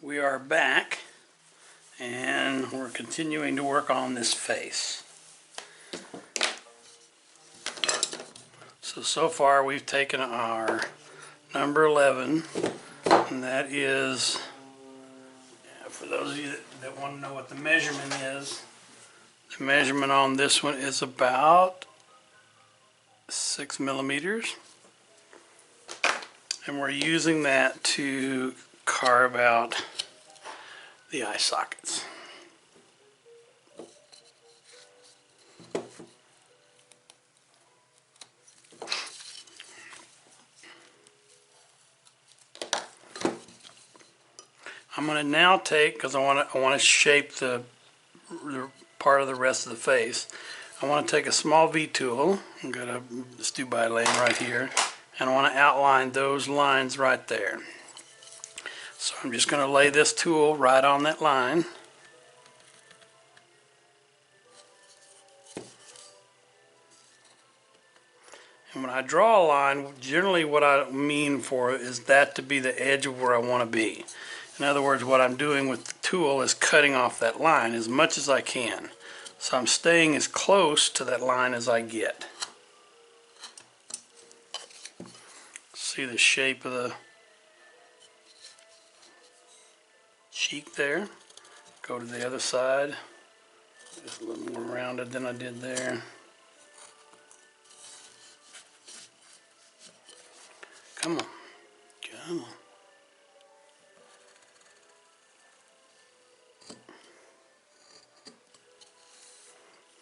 We are back and we're continuing to work on this face. So far we've taken our number 11, and that is, for those of you that want to know what the measurement is, the measurement on this one is about 6 millimeters. And we're using that to carve out the eye sockets. I'm going to now take, because I want to shape the part of the rest of the face. I want to take a small V tool. I've got a Stubai lane right here, and I want to outline those lines right there. So I'm just going to lay this tool right on that line. And when I draw a line, generally what I mean for it is that to be the edge of where I want to be. In other words, what I'm doing with the tool is cutting off that line as much as I can. So I'm staying as close to that line as I get. See the shape of the cheek there? Go to the other side. Just a little more rounded than I did there. Come on. Come on.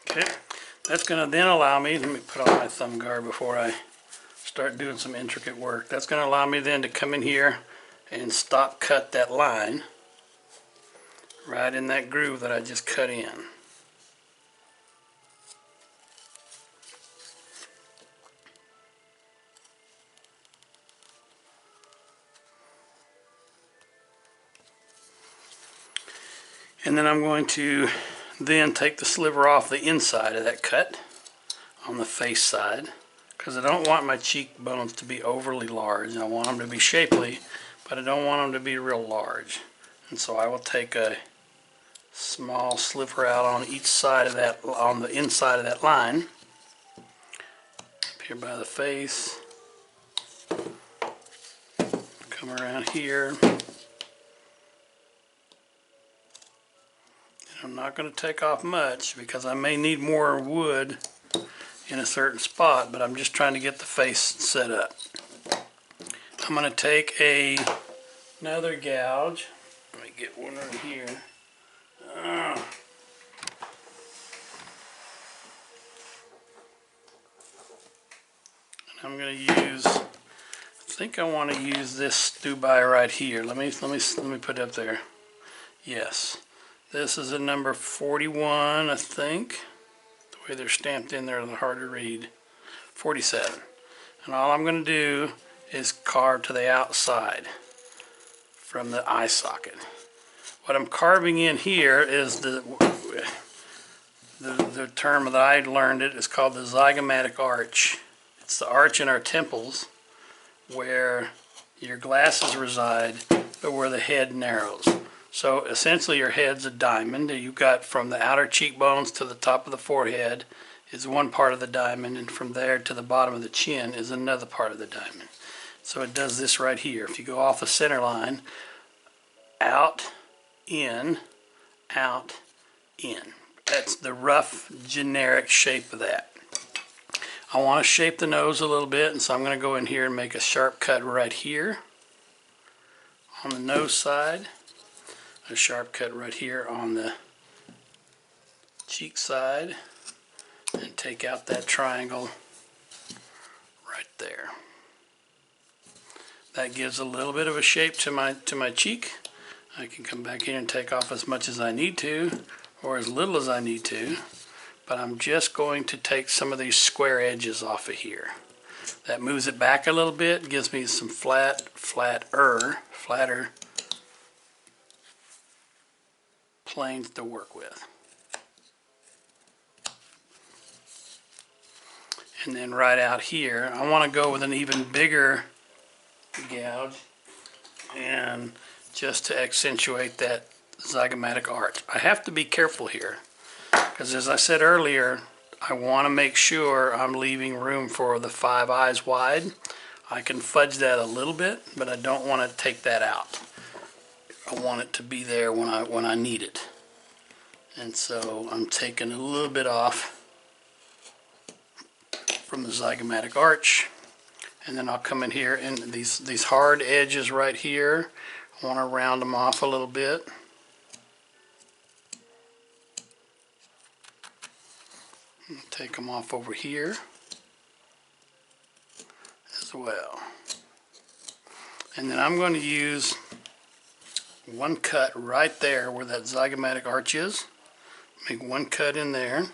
Okay, that's going to then allow me, let me put on my thumb guard before I start doing some intricate work. That's going to allow me then to come in here and stop cut that line right in that groove that I just cut in. And then I'm going to then take the sliver off the inside of that cut on the face side, because I don't want my cheekbones to be overly large. I want them to be shapely, but I don't want them to be real large. And so I will take a small sliver out on each side of that, on the inside of that line, up here by the face, come around here. I'm not going to take off much because I may need more wood in a certain spot, but I'm just trying to get the face set up. I'm going to take another gouge. Let me get one right here. And I'm going to use, I think I want to use this Stubai right here. Let me put it up there. Yes. This is a number 41, I think. The way they're stamped in there, they're hard to read. 47. And all I'm going to do is carve to the outside from the eye socket. What I'm carving in here is the term that I learned it is called the zygomatic arch. It's the arch in our temples where your glasses reside, but where the head narrows. So essentially your head's a diamond. You've got from the outer cheekbones to the top of the forehead is one part of the diamond, and from there to the bottom of the chin is another part of the diamond. So it does this right here. If you go off the center line, out, in, out, in. That's the rough generic shape of that. I want to shape the nose a little bit, and so I'm going to go in here and make a sharp cut right here on the nose side. A sharp cut right here on the cheek side, and take out that triangle right there. That gives a little bit of a shape to my cheek. I can come back here and take off as much as I need to, or as little as I need to, but I'm just going to take some of these square edges off of here. That moves it back a little bit, gives me some flatter planes to work with. And then right out here, I want to go with an even bigger gouge and just to accentuate that zygomatic arch. I have to be careful here because, as I said earlier, I want to make sure I'm leaving room for the 5 eyes wide. I can fudge that a little bit, but I don't want to take that out. I want it to be there when I need it. And so I'm taking a little bit off from the zygomatic arch, and then I'll come in here, and these hard edges right here, I want to round them off a little bit. Take them off over here as well. And then I'm going to use one cut right there where that zygomatic arch is. Make one cut in there.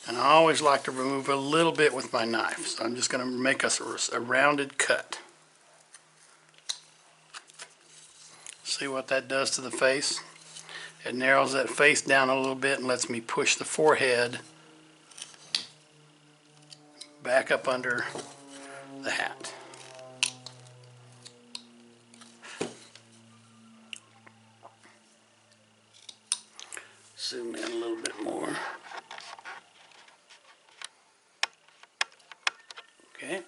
And I always like to remove a little bit with my knife. So I'm just going to make us a rounded cut. See what that does to the face? It narrows that face down a little bit and lets me push the forehead back up under the hat. Zoom in a little bit more. Okay.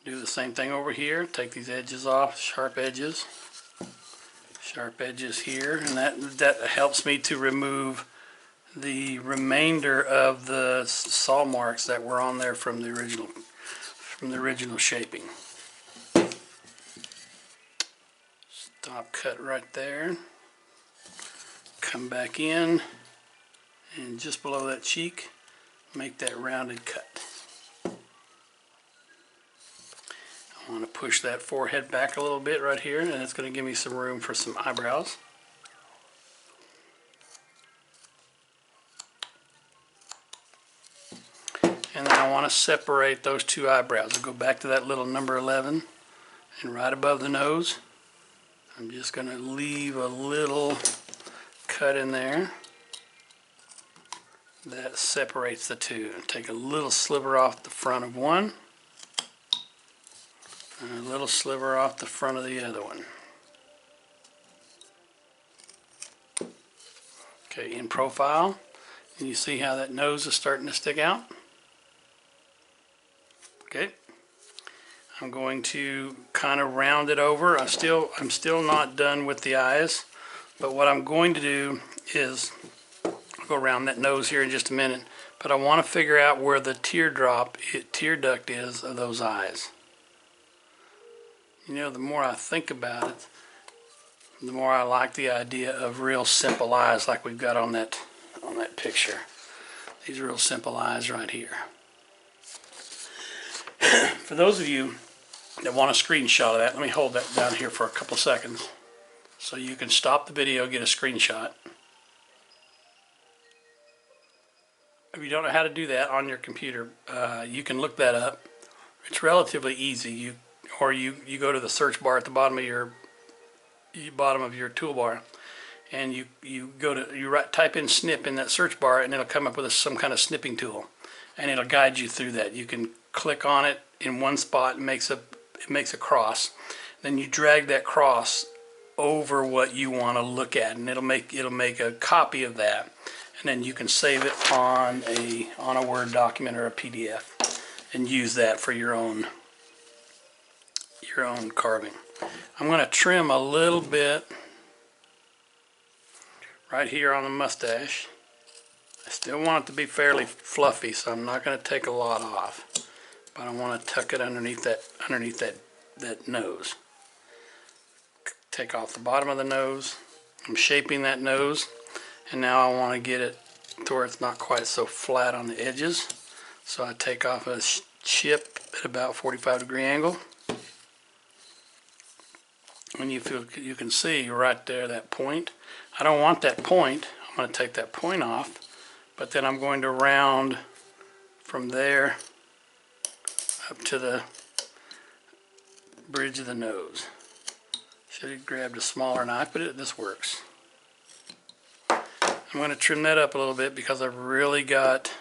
Do the same thing over here. Take these edges off, sharp edges. Sharp edges here, and that helps me to remove the remainder of the saw marks that were on there from the original shaping. Stop cut right there. Come back in, and just below that cheek, make that rounded cut. I want to push that forehead back a little bit right here, and it's going to give me some room for some eyebrows. And then I want to separate those 2 eyebrows. I'll go back to that little number 11, and right above the nose, I'm just going to leave a little cut in there that separates the 2. And take a little sliver off the front of one, and a little sliver off the front of the other one. Okay, in profile, and you see how that nose is starting to stick out? Okay, I'm going to kind of round it over. I'm still not done with the eyes, but what I'm going to do is, I'll go around that nose here in just a minute, but I want to figure out where the tear duct is of those eyes. You know, the more I think about it, the more I like the idea of real simple eyes like we've got on that picture. These real simple eyes right here. For those of you that want a screenshot of that, let me hold that down here for a couple seconds so you can stop the video, get a screenshot. If you don't know how to do that on your computer, you can look that up. It's relatively easy. You go to the search bar at the bottom of your toolbar, and you type in snip in that search bar, and it'll come up with some kind of snipping tool, and it'll guide you through that. You can click on it in one spot, and it makes a cross. Then you drag that cross over what you want to look at, and it'll make a copy of that, and then you can save it on a Word document or a PDF and use that for your own carving. I'm going to trim a little bit right here on the mustache. I still want it to be fairly fluffy, so I'm not going to take a lot off, but I want to tuck it underneath that nose. Take off the bottom of the nose. I'm shaping that nose, and now I want to get it to where it's not quite so flat on the edges. So I take off a chip at about 45-degree angle. And you can see right there that point. I don't want that point. I'm going to take that point off, but then I'm going to round from there up to the bridge of the nose. Should have grabbed a smaller knife, but this works. I'm going to trim that up a little bit because I've really got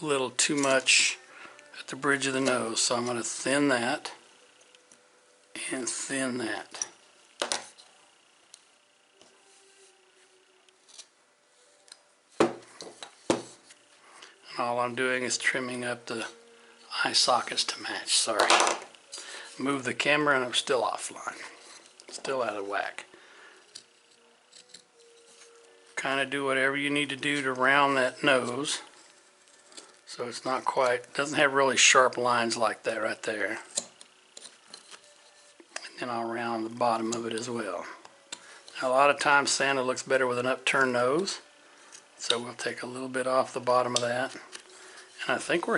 a little too much at the bridge of the nose. So I'm going to thin that and thin that. All I'm doing is trimming up the eye sockets to match. Sorry. Move the camera and I'm still offline. Still out of whack. Kind of do whatever you need to do to round that nose. So it's not quite, doesn't have really sharp lines like that right there. And then I'll round the bottom of it as well. Now, a lot of times Santa looks better with an upturned nose. So we'll take a little bit off the bottom of that. And I think we're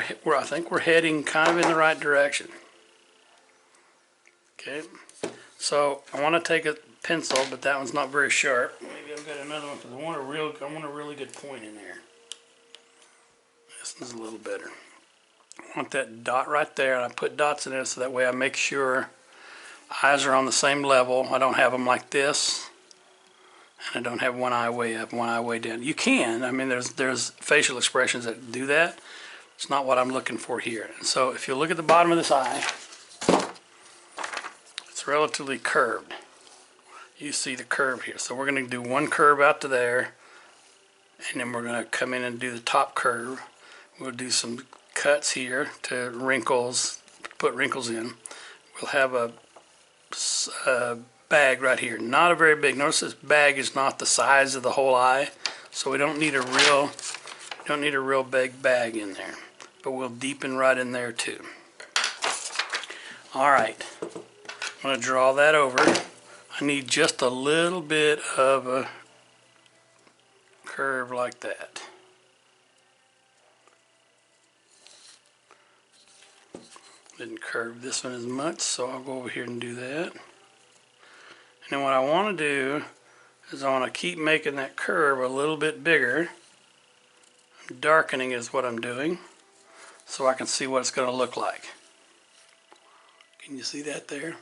heading kind of in the right direction. Okay. So I want to take a pencil, but that one's not very sharp. Maybe I've got another one because I want a really good point in there. This one's a little better. I want that dot right there, and I put dots in there so that way I make sure eyes are on the same level. I don't have them like this, and I don't have one eye way up, one eye way down. You can. I mean, there's facial expressions that do that. It's not what I'm looking for here. And so if you look at the bottom of this eye, it's relatively curved. You see the curve here. So we're going to do one curve out to there, and then we're going to come in and do the top curve. We'll do some cuts here to wrinkles, put wrinkles in. We'll have a bag right here. Not a very big. Notice this bag is not the size of the whole eye, so we don't need a real big bag in there. But we'll deepen right in there too. All right. I'm going to draw that over. I need just a little bit of a curve like that. Didn't curve this one as much, so I'll go over here and do that. And then what I want to do is I want to keep making that curve a little bit bigger. Darkening is what I'm doing, so I can see what it's going to look like. Can you see that there?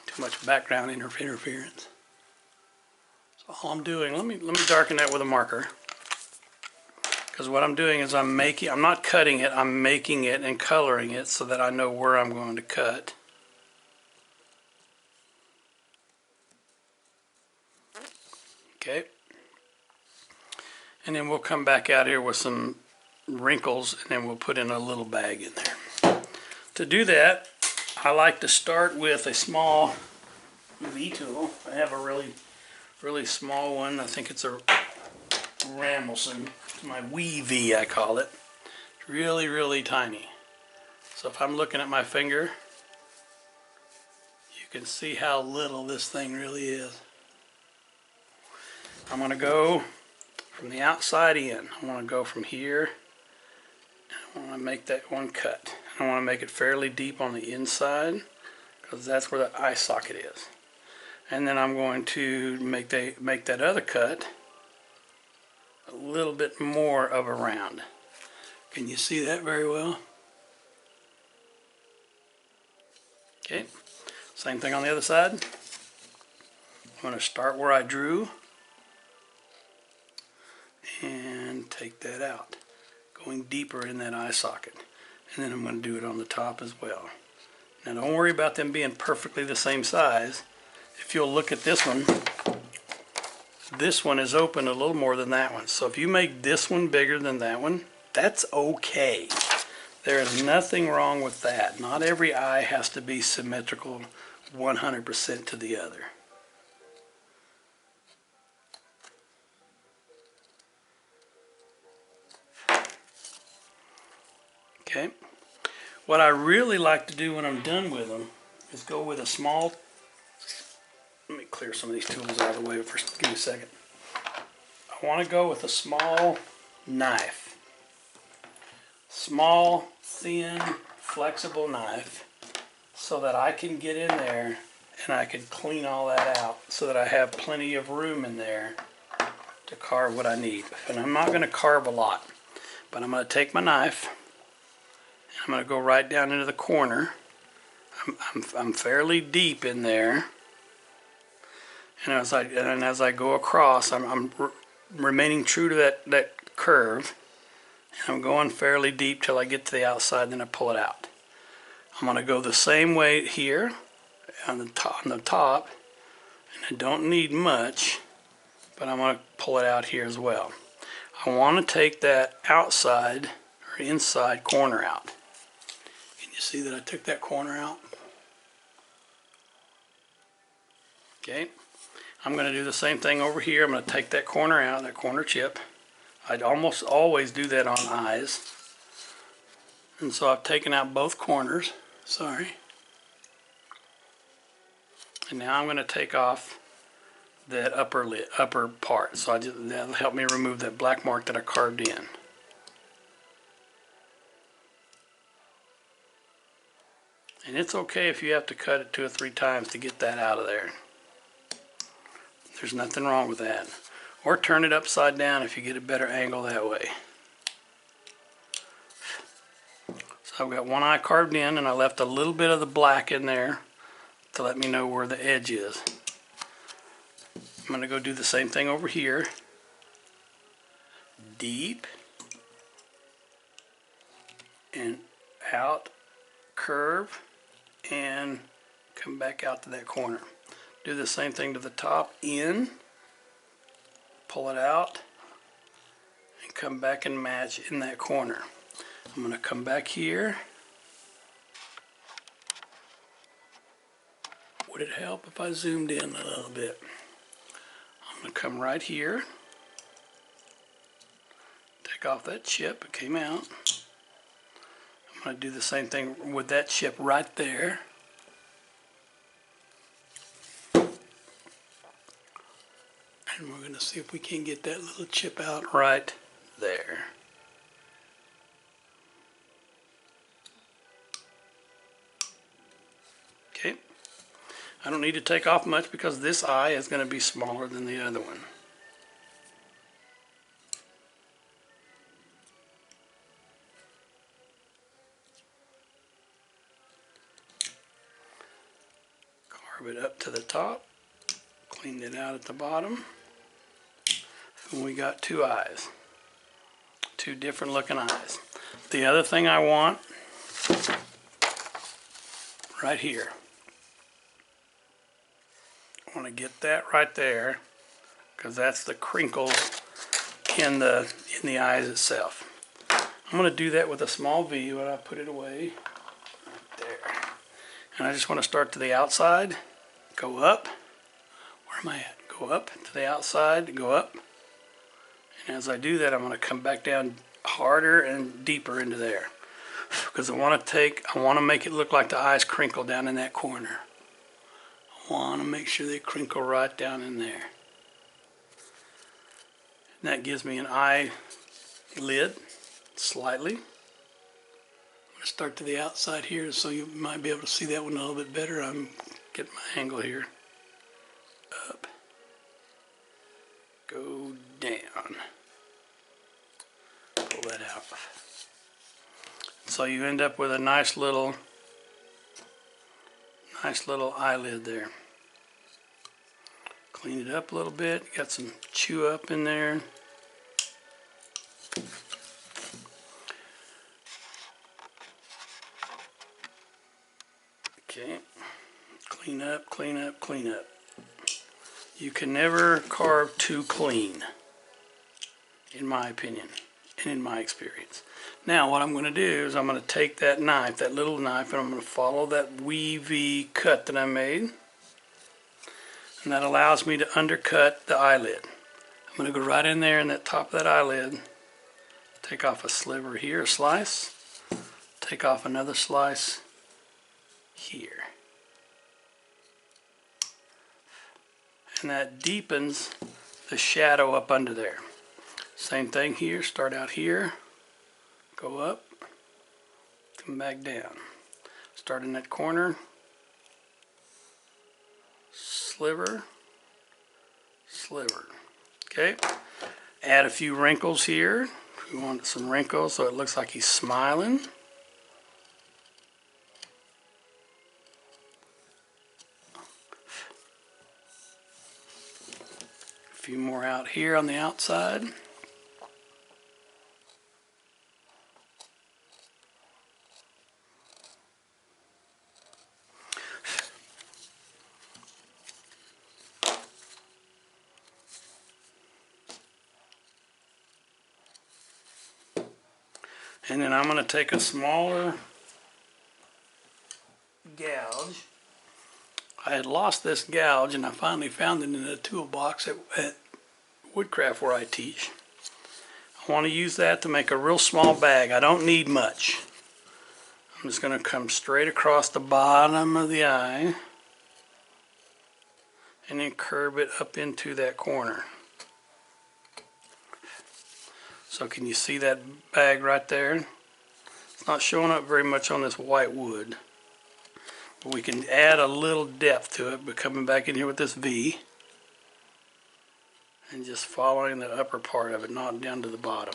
Too much background interference. So all I'm doing, let me darken that with a marker. Because what I'm doing is I'm not cutting it, I'm making it and coloring it so that I know where I'm going to cut. Okay. And then we'll come back out here with some wrinkles, and then we'll put in a little bag in there. To do that, I like to start with a small V tool. I have a really small one. I think it's a Ramelson. It's my wee V, I call it. It's really tiny. So if I'm looking at my finger, you can see how little this thing really is. I'm going to go from the outside in. I want to go from here. I want to make that one cut. I want to make it fairly deep on the inside because that's where the eye socket is. And then I'm going to make that other cut a little bit more of a round. Can you see that very well? Okay, same thing on the other side. I'm going to start where I drew and take that out, going deeper in that eye socket. And then I'm going to do it on the top as well. Now don't worry about them being perfectly the same size. If you'll look at this one is open a little more than that one. So if you make this one bigger than that one, that's okay. There is nothing wrong with that. Not every eye has to be symmetrical 100% to the other. Okay. What I really like to do when I'm done with them is go with a small, let me clear some of these tools out of the way first. Give me a second. I want to go with a small knife. Small, thin, flexible knife so that I can get in there and I can clean all that out so that I have plenty of room in there to carve what I need. And I'm not going to carve a lot, but I'm going to take my knife. I'm going to go right down into the corner. I'm fairly deep in there, and as I go across, I'm remaining true to that curve, and I'm going fairly deep till I get to the outside, then I pull it out. I'm going to go the same way here on the top, and I don't need much, but I'm going to pull it out here as well. I want to take that outside or inside corner out. Can you see that I took that corner out? Okay. I'm going to do the same thing over here. I'm going to take that corner out, that corner chip. I'd almost always do that on eyes. And so I've taken out both corners. Sorry. And now I'm going to take off that upper part. So that'll help me remove that black mark that I carved in. And it's okay if you have to cut it 2 or 3 times to get that out of there. There's nothing wrong with that. Or turn it upside down if you get a better angle that way. So I've got one eye carved in, and I left a little bit of the black in there to let me know where the edge is. I'm going to go do the same thing over here. Deep. And out, curve, and come back out to that corner. Do the same thing to the top, in, pull it out, and come back and match in that corner. I'm going to come back here. Would it help if I zoomed in a little bit? I'm going to come right here, take off that chip, it came out. I'm going to do the same thing with that chip right there. And we're going to see if we can get that little chip out right there. Okay. I don't need to take off much because this eye is going to be smaller than the other one. Carve it up to the top. Clean it out at the bottom. And we got 2 eyes. 2 different looking eyes. The other thing I want right here. I want to get that right there because that's the crinkles in the eyes itself. I'm going to do that with a small V when I put it away right there. And I just want to start to the outside, go up. Where am I at? Go up to the outside, go up. And as I do that, I'm going to come back down harder and deeper into there. Because I want to make it look like the eyes crinkle down in that corner. I want to make sure they crinkle right down in there. And that gives me an eye lid, slightly. I'm going to start to the outside here so you might be able to see that one a little bit better. I'm getting my angle here. Up. Go down. Pull that out. So you end up with a nice little eyelid there. Clean it up a little bit. Got some chew up in there. Okay. Clean up, clean up, clean up. You can never carve too clean, in my opinion and in my experience. Now what I'm going to do is I'm going to take that knife, that little knife, and I'm going to follow that wee V cut that I made. And that allows me to undercut the eyelid. I'm going to go right in there in that top of that eyelid, take off a sliver here, a slice, take off another slice here. And that deepens the shadow up under there. Same thing here, start out here, go up, come back down. Start in that corner, sliver, sliver. Okay, add a few wrinkles here. We want some wrinkles so it looks like he's smiling. A few more out here on the outside. And then I'm going to take a smaller gouge. I had lost this gouge and I finally found it in a toolbox at Woodcraft where I teach. I want to use that to make a real small bag. I don't need much. I'm just going to come straight across the bottom of the eye and then curve it up into that corner. So can you see that bag right there? It's not showing up very much on this white wood. But we can add a little depth to it by coming back in here with this V and just following the upper part of it, not down to the bottom.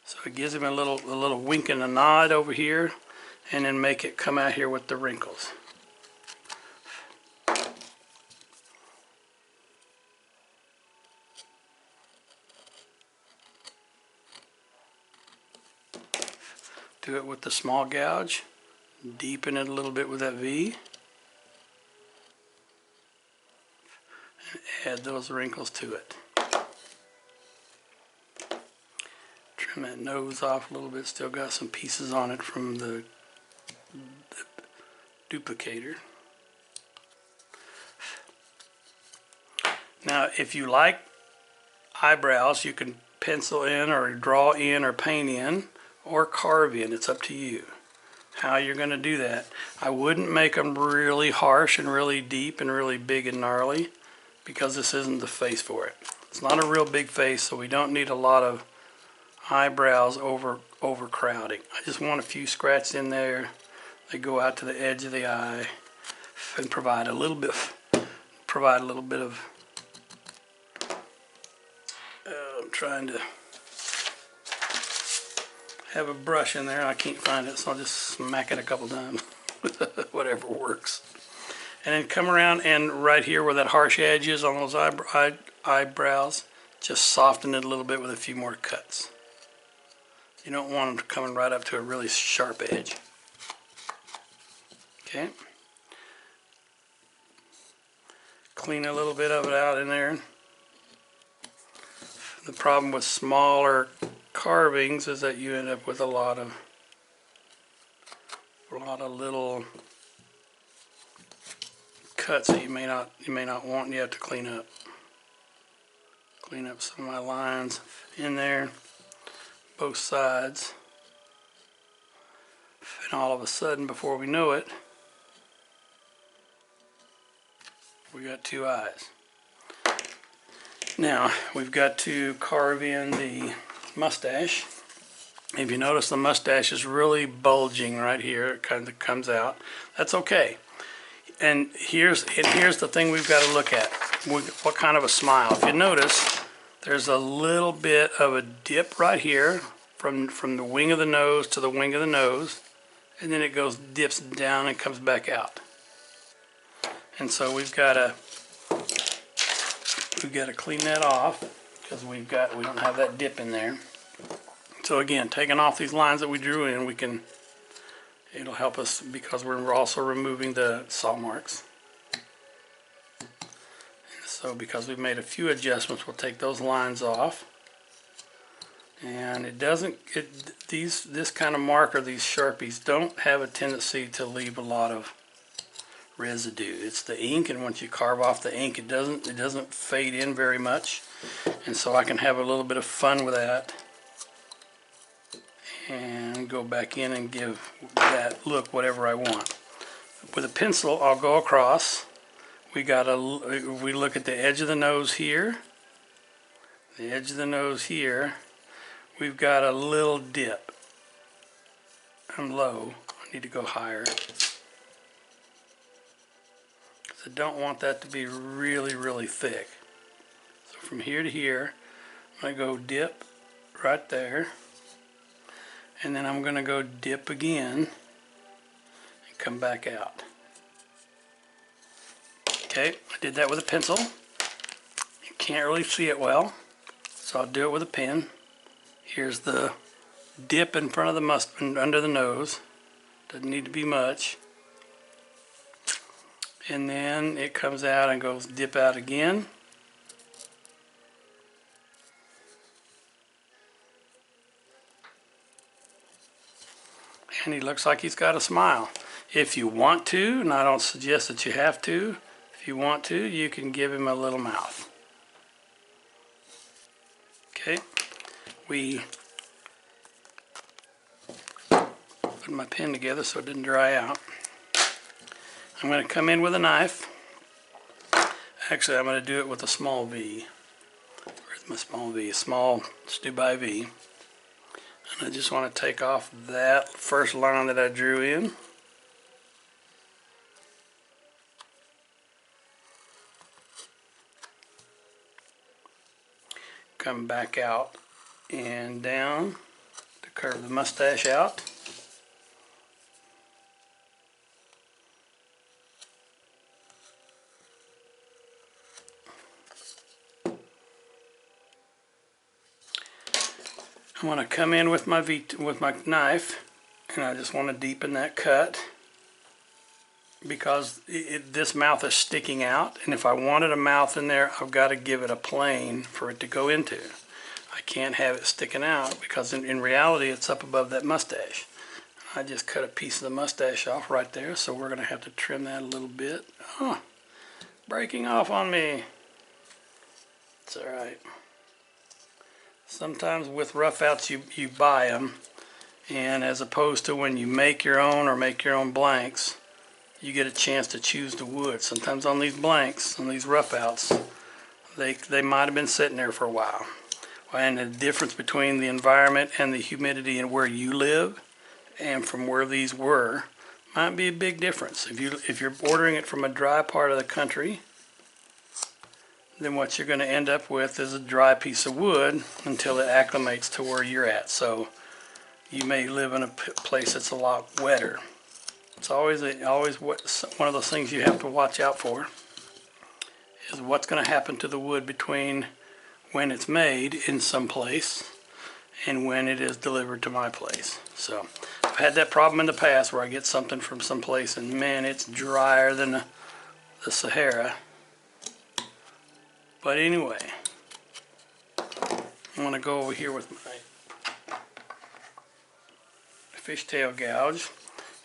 So it gives him a little wink and a nod over here, and then make it come out here with the wrinkles. Do it with the small gouge, deepen it a little bit with that V, and add those wrinkles to it. Trim that nose off a little bit, still got some pieces on it from the duplicator. Now if you like eyebrows, you can pencil in or draw in or paint in or carve in. It's up to you how you're going to do that. I wouldn't make them really harsh and really deep and really big and gnarly because this isn't the face for it. It's not a real big face, so we don't need a lot of eyebrows overcrowding. I just want a few scratches in there. They go out to the edge of the eye and provide a little bit of I'm trying to have a brush in there. I can't find it, so I'll just smack it a couple times. Whatever works. And then come around and right here where that harsh edge is on those eyebrows, just soften it a little bit with a few more cuts. You don't want them coming right up to a really sharp edge. Okay. Clean a little bit of it out in there. The problem with smaller carvings is that you end up with a lot of little cuts that you may not want, and you have to clean up. Clean up some of my lines in there, both sides, and all of a sudden, before we know it, we got two eyes. Now we've got to carve in the mustache. If you notice, the mustache is really bulging right here. It kind of comes out. That's okay. And here's the thing we've got to look at. What kind of a smile? If you notice, there's a little bit of a dip right here from the wing of the nose to the wing of the nose, and then it dips down and comes back out. And so we've got to clean that off because we don't have that dip in there. So again, taking off these lines that we drew in, it'll help us because we're also removing the saw marks. So because we've made a few adjustments, we'll take those lines off. And this kind of marker, these Sharpies, don't have a tendency to leave a lot of residue. It's the ink, and once you carve off the ink, it doesn't fade in very much. And so I can have a little bit of fun with that and go back in and give that look whatever I want. With a pencil, I'll go across. We look at the edge of the nose here. The edge of the nose here. We've got a little dip. I'm low. I need to go higher. Because I don't want that to be really, really thick. So from here to here, I'm going to go dip right there. And then I'm going to go dip again and come back out. Okay, I did that with a pencil. You can't really see it well, so I'll do it with a pen. Here's the dip in front of the under the nose. Doesn't need to be much. And then it comes out and goes dip out again. And he looks like he's got a smile. If you want to, and I don't suggest that you have to, if you want to, you can give him a little mouth. Okay, we put my pen together so it didn't dry out. I'm going to come in with a knife. Actually, I'm going to do it with a small V. Where's my small V? Small Stu by V. And I just want to take off that first line that I drew in. Come back out and down to curve the mustache out. I want to come in with my knife, and I just want to deepen that cut because this mouth is sticking out, and if I wanted a mouth in there, I've got to give it a plane for it to go into. I can't have it sticking out because in reality it's up above that mustache. I just cut a piece of the mustache off right there, so we're going to have to trim that a little bit. Oh, breaking off on me. It's alright. Sometimes with roughouts you buy them, and as opposed to when you make your own or make your own blanks, you get a chance to choose the wood. Sometimes on these blanks, on these roughouts, they might have been sitting there for a while. And the difference between the environment and the humidity and where you live and from where these were might be a big difference. If you're ordering it from a dry part of the country, then what you're going to end up with is a dry piece of wood until it acclimates to where you're at. So you may live in a place that's a lot wetter. It's always one of those things you have to watch out for, is what's going to happen to the wood between when it's made in some place and when it is delivered to my place. So I've had that problem in the past where I get something from some place and man, it's drier than the Sahara. But anyway, I'm going to go over here with my fishtail gouge,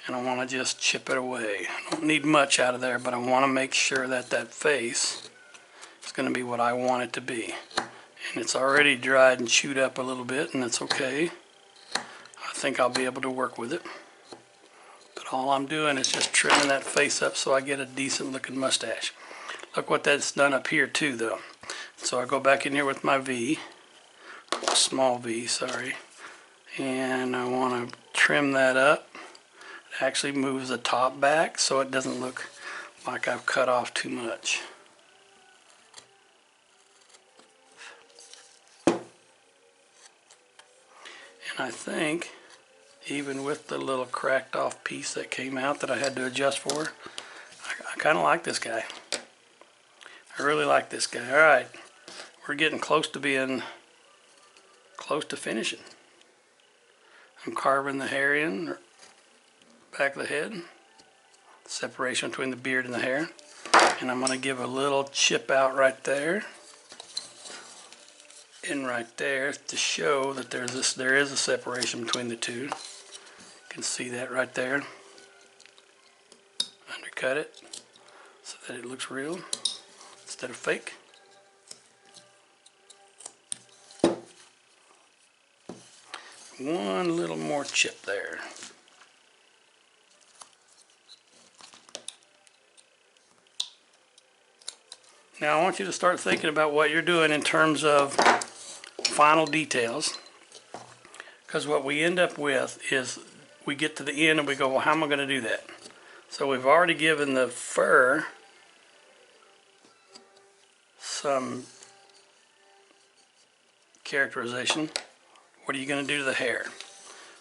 and I want to just chip it away. I don't need much out of there, but I want to make sure that that face is going to be what I want it to be. And it's already dried and chewed up a little bit, and that's okay. I think I'll be able to work with it. But all I'm doing is just trimming that face up so I get a decent looking mustache. Look what that's done up here too though. So I go back in here with my V, small V, sorry, and I want to trim that up. It actually moves the top back so it doesn't look like I've cut off too much. And I think even with the little cracked off piece that came out that I had to adjust for, I kind of like this guy. I really like this guy. Alright, we're getting close to being close to finishing. I'm carving the hair in, back of the head, separation between the beard and the hair, and I'm going to give a little chip out right there and right there to show that there is a separation between the two. You can see that right there. Undercut it so that it looks real instead of fake. One little more chip there. Now I want you to start thinking about what you're doing in terms of final details, because what we end up with is we get to the end and we go, well, how am I going to do that? So we've already given the fur some characterization. What are you going to do to the hair?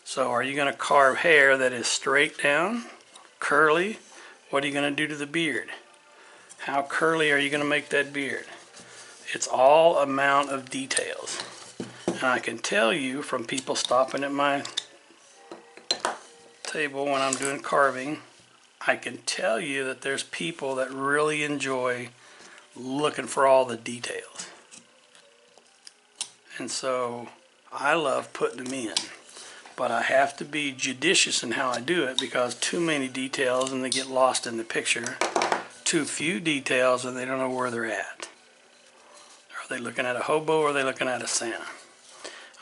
So are you going to carve hair that is straight down, curly? What are you going to do to the beard? How curly are you going to make that beard? It's all amount of details. And I can tell you from people stopping at my table when I'm doing carving, I can tell you that there's people that really enjoy looking for all the details. And so I love putting them in. but I have to be judicious in how I do it because too many details and they get lost in the picture. Too few details and they don't know where they're at. Are they looking at a hobo or are they looking at a Santa?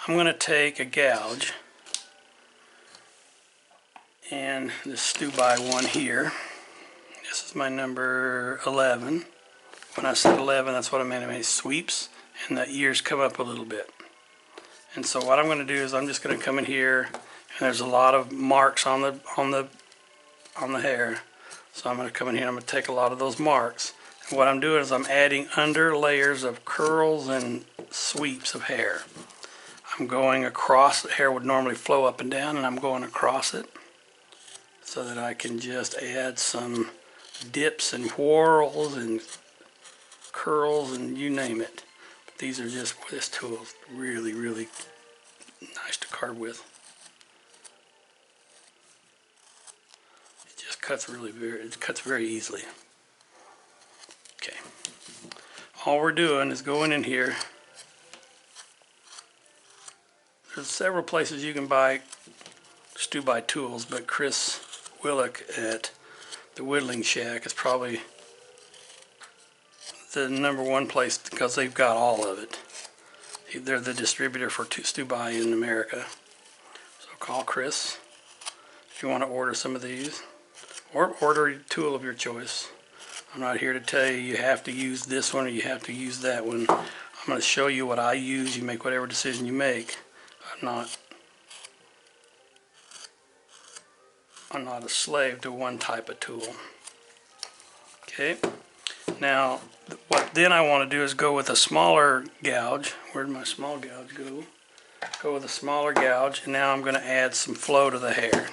I'm going to take a gouge and this Stubai one here. This is my number 11. When I said 11, that's what I meant. I mean, it sweeps and the ears come up a little bit. And so what I'm going to do is I'm just going to come in here, and there's a lot of marks on the hair. So I'm going to come in here and I'm going to take a lot of those marks. And what I'm doing is I'm adding under layers of curls and sweeps of hair. I'm going across. The hair would normally flow up and down, and I'm going across it so that I can just add some dips and whorls and curls and you name it. But these are just, this tool is really, really nice to carve with. It just cuts it cuts very easily. Okay. All we're doing is going in here. There's several places you can buy Stubai tools, but Chris Willock at the Whittling Shack is probably the #1 place because they've got all of it. They're the distributor for Stubai in America. So call Chris if you want to order some of these, or order a tool of your choice. I'm not here to tell you you have to use this one or you have to use that one. I'm going to show you what I use. You make whatever decision you make. I'm not a slave to one type of tool. Okay. Now, what then I want to do is go with a smaller gouge. Where'd my small gouge go? Go with a smaller gouge, and now I'm going to add some flow to the hair.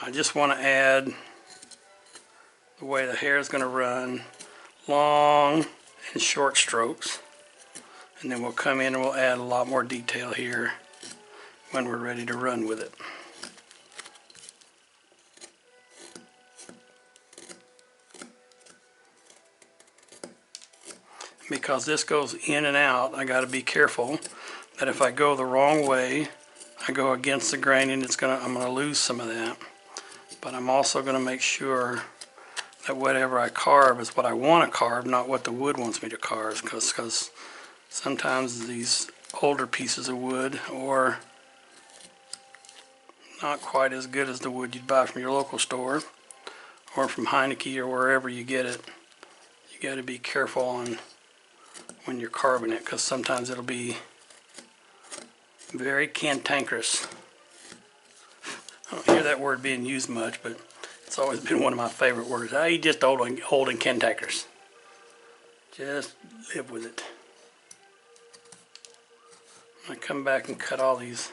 I just want to add the way the hair is going to run, long and short strokes. And then we'll come in and we'll add a lot more detail here when we're ready to run with it. Because this goes in and out, I got to be careful that if I go the wrong way, I go against the grain and I'm going to lose some of that. But I'm also going to make sure that whatever I carve is what I want to carve, not what the wood wants me to carve. Because sometimes these older pieces of wood, or not quite as good as the wood you'd buy from your local store, or from Heineke or wherever you get it, you got to be careful on when you're carving it, because sometimes it'll be very cantankerous. I don't hear that word being used much, but it's always been one of my favorite words. You just old and cantankerous. Just live with it. I'm going to come back and cut all these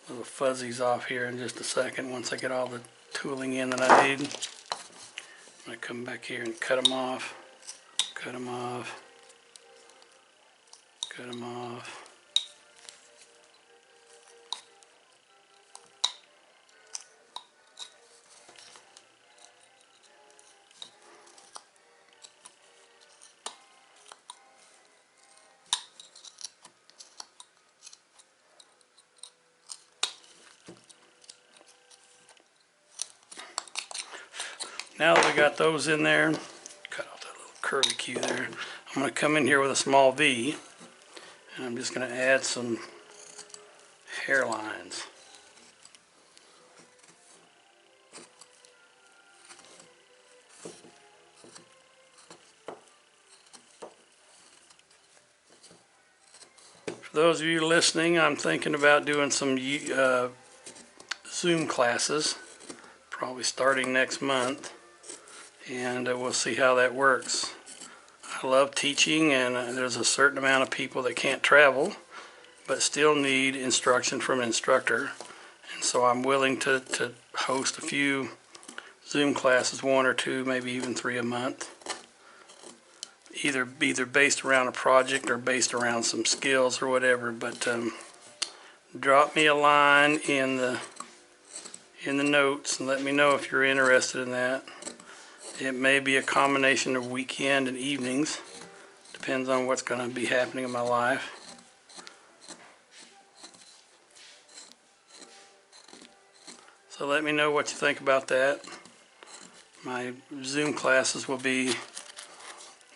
little fuzzies off here in just a second once I get all the tooling in that I need. I'm going to come back here and cut them off, cut them off, cut them off. Now that we got those in there, cut out that little curly Q there, I'm going to come in here with a small V, and I'm just going to add some hairlines. For those of you listening, I'm thinking about doing some Zoom classes, probably starting next month, and we'll see how that works. I love teaching, and there's a certain amount of people that can't travel but still need instruction from an instructor, and so I'm willing to host a few Zoom classes, 1 or 2, maybe even 3 a month, either based around a project or based around some skills or whatever. But drop me a line in the notes and let me know if you're interested in that. It may be a combination of weekend and evenings, depends on what's going to be happening in my life. So let me know what you think about that. My Zoom classes will be,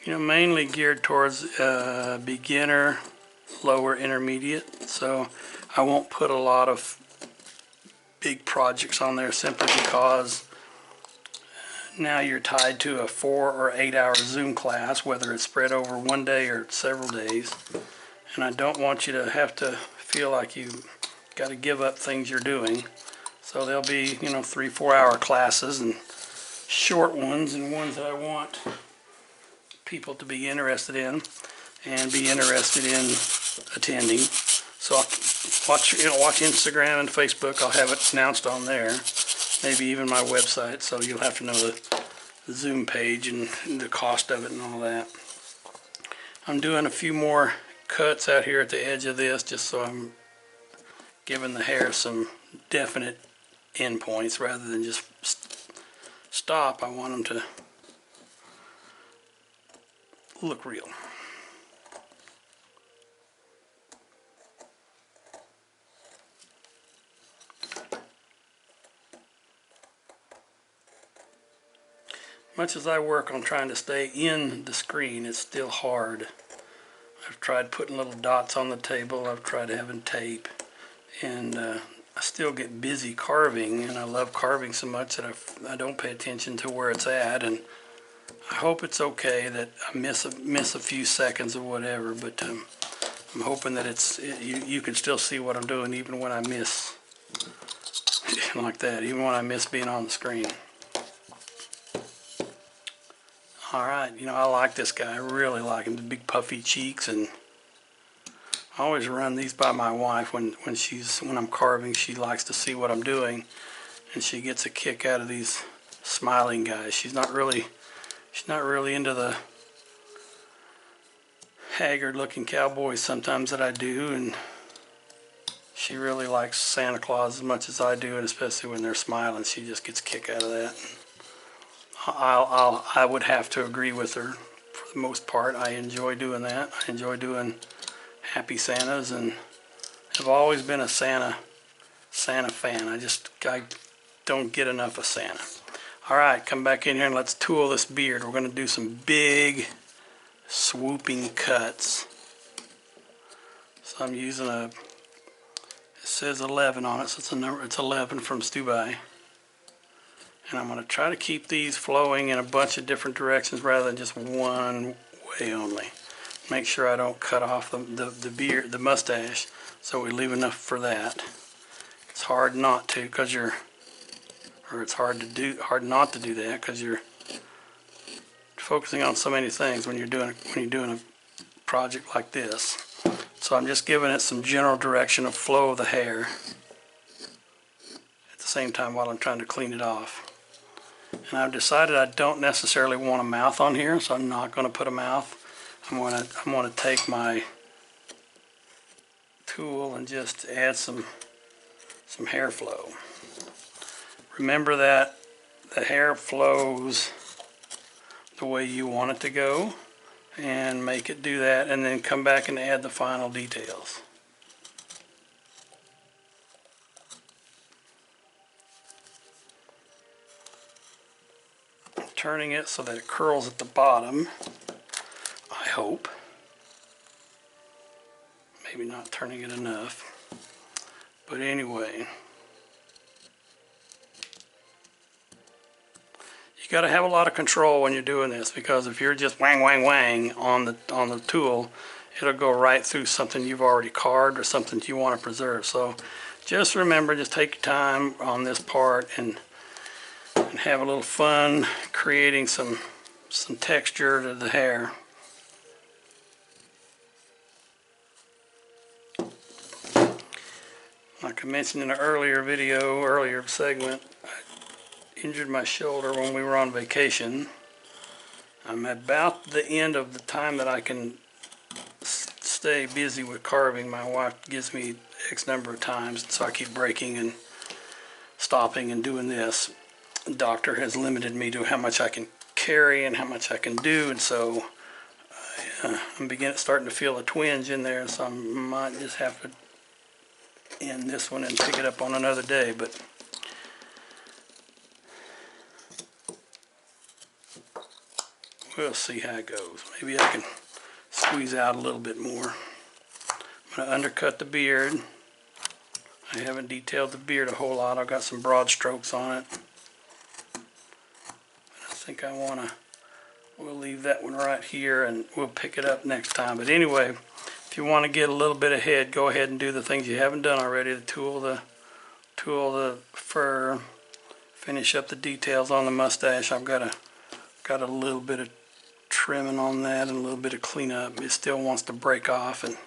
mainly geared towards beginner, lower, intermediate. So I won't put a lot of big projects on there simply because now you're tied to a 4 or 8 hour Zoom class, whether it's spread over one day or several days. And I don't want you to have to feel like you got to give up things you're doing. So there'll be, 3-4 hour classes and short ones and ones that I want people to be interested in and be interested in attending. So I'll watch Instagram and Facebook. I'll have it announced on there. Maybe even my website, so you'll have to know the Zoom page and the cost of it and all that. I'm doing a few more cuts out here at the edge of this just so I'm giving the hair some definite endpoints rather than just stop. I want them to look real. Much as I work on trying to stay in the screen, it's still hard. I've tried putting little dots on the table, I've tried having tape, and I still get busy carving, and I love carving so much that I don't pay attention to where it's at, and I hope it's okay that I miss a few seconds or whatever, but I'm hoping that you can still see what I'm doing even when I miss like that, even when I miss being on the screen. Alright, I like this guy. I really like him. The big puffy cheeks, and I always run these by my wife when I'm carving. She likes to see what I'm doing, and she gets a kick out of these smiling guys. She's not really into the haggard looking cowboys sometimes that I do, and she really likes Santa Claus as much as I do, and especially when they're smiling, she just gets a kick out of that. I would have to agree with her for the most part. I enjoy doing that. I enjoy doing Happy Santas, and have always been a Santa fan. I don't get enough of Santa. Alright, come back in here and let's tool this beard. We're going to do some big swooping cuts. So I'm using it says 11 on it, so it's 11 from Stubai. And I'm going to try to keep these flowing in a bunch of different directions rather than just one way only. Make sure I don't cut off the beard, the mustache, so we leave enough for that. It's hard not to, it's hard not to do that because you're focusing on so many things when you're doing a project like this. So I'm just giving it some general direction of flow of the hair at the same time while I'm trying to clean it off. And I've decided I don't necessarily want a mouth on here, so I'm not going to put a mouth. I'm going to take my tool and just add some hair flow. Remember that the hair flows the way you want it to go, and make it do that, and then come back and add the final details. Turning it so that it curls at the bottom, I hope. Maybe not turning it enough, but anyway. You got to have a lot of control when you're doing this, because if you're just wang wang wang on the tool, it'll go right through something you've already carved or something you want to preserve. So just remember, just take your time on this part and have a little fun creating some texture to the hair. Like I mentioned in an earlier segment, I injured my shoulder when we were on vacation. I'm about the end of the time that I can stay busy with carving. My wife gives me X number of times, so I keep breaking and stopping and doing this. The doctor has limited me to how much I can carry and how much I can do, and so I'm starting to feel a twinge in there, so I might just have to end this one and pick it up on another day. But we'll see how it goes. Maybe I can squeeze out a little bit more. I'm going to undercut the beard. I haven't detailed the beard a whole lot. I've got some broad strokes on it. I think I want to, we'll leave that one right here and we'll pick it up next time. But anyway, if you want to get a little bit ahead, go ahead and do the things you haven't done already. The tool the fur, finish up the details on the mustache. I've got a little bit of trimming on that and a little bit of cleanup. It still wants to break off, and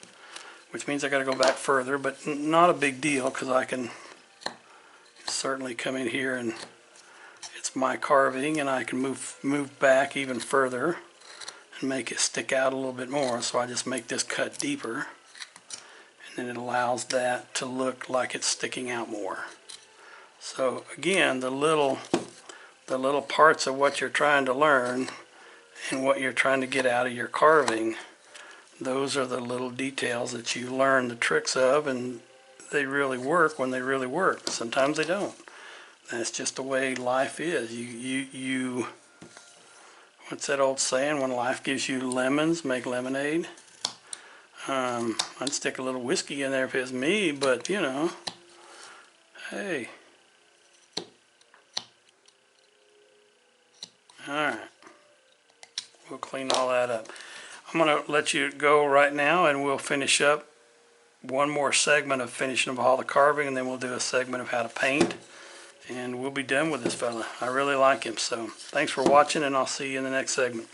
which means I got to go back further, but not a big deal because I can certainly come in here and it's my carving, and I can move back even further and make it stick out a little bit more. So I just make this cut deeper, and then it allows that to look like it's sticking out more. So again, the little parts of what you're trying to learn and what you're trying to get out of your carving, those are the little details that you learn the tricks of, and they really work when they really work. Sometimes they don't. That's just the way life is. You what's that old saying? When life gives you lemons, make lemonade. I'd stick a little whiskey in there if it's me, but you know, hey. Alright. We'll clean all that up. I'm going to let you go right now, and we'll finish up one more segment of finishing up all the carving, and then we'll do a segment of how to paint, and we'll be done with this fella. I really like him. So thanks for watching, and I'll see you in the next segment.